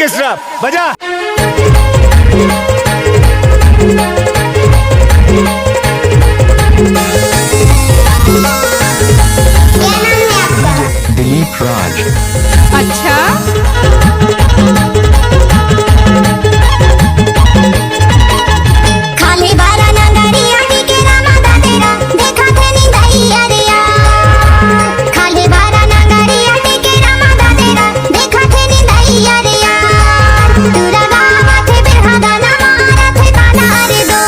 Orchestra बजा। दिलीप राज। अच्छा खाली बारा नगरिया के रामा दा तेरा देखा थे नी दैया रिया। खाली बारा नगरिया के रामा दा तेरा देखा थे नी दैया रिया। तुरा गावा थे बिरहा गाना मारा थे ताना रे दो।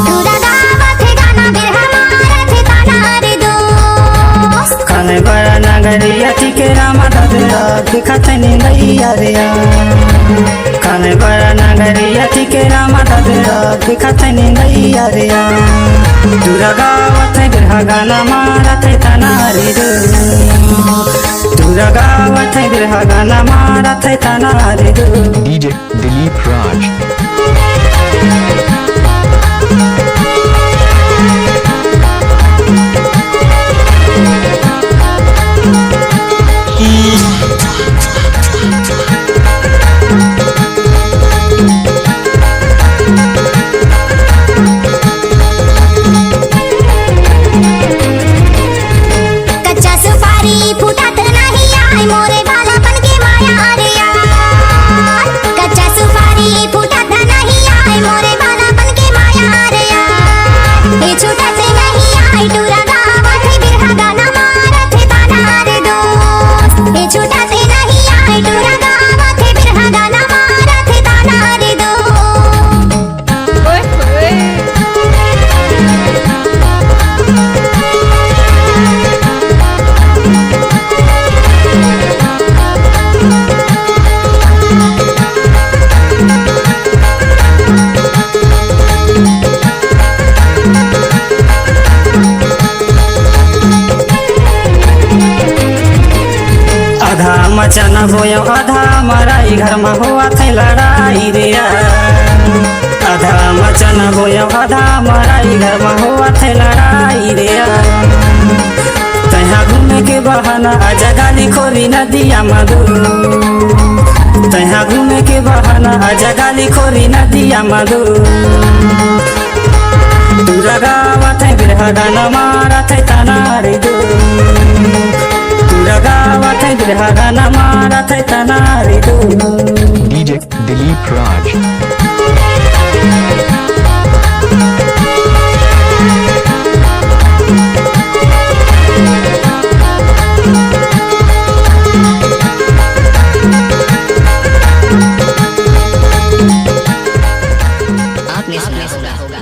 तुरा गावा थे गाना बिरहा मारा थे ताना रे दो। खाली बारा नगरिया के रामा दा तेरा देखा थे नी दैया रिया। खाने बड़ा नगरिया के रामा दा तेरा देखा थे नी दैया रिया। तुरा गावत है बिरहा गाना मारा थे ताना रे दो। तुरा गावत है बिरहा गाना मारा थे ताना रे दो। डीजे दिलीप राज। कच्चा सुपारी फूटत नहीं आए मोरे बालापन के माया रे यार। कच्चा सुपारी फूटत नहीं आए मोरे बालापन के माया रे यार। ये छूटत नहीं आए टूरा गावा थे बिरहा गाना मारा थे ताना रे दोस्त। ये छूटत नहीं आए टूरा गावा थे बिरहा गाना मारा थे ताना रे दोस्त। ओए होए आधा मचाना बोयो आधा मराई घर में हुआ थे लड़ाई रे यार। आधा मचाना बोयो आधा मराई घर में हुआ थे लड़ाई रे यार। तहाँ घूमे के बहाना आजा गाली खोरी नदिया मधु। तहाँ घूमे के बहाना आजा गाली खोरी नदिया मधु। तुरा गावत है बिरहा गाना मारा थे ताना रे दो। तुरा गावत है बिरहा गाना मारा थे ताना रे दो। डीजे दिलीप राज। आपने सुना होगा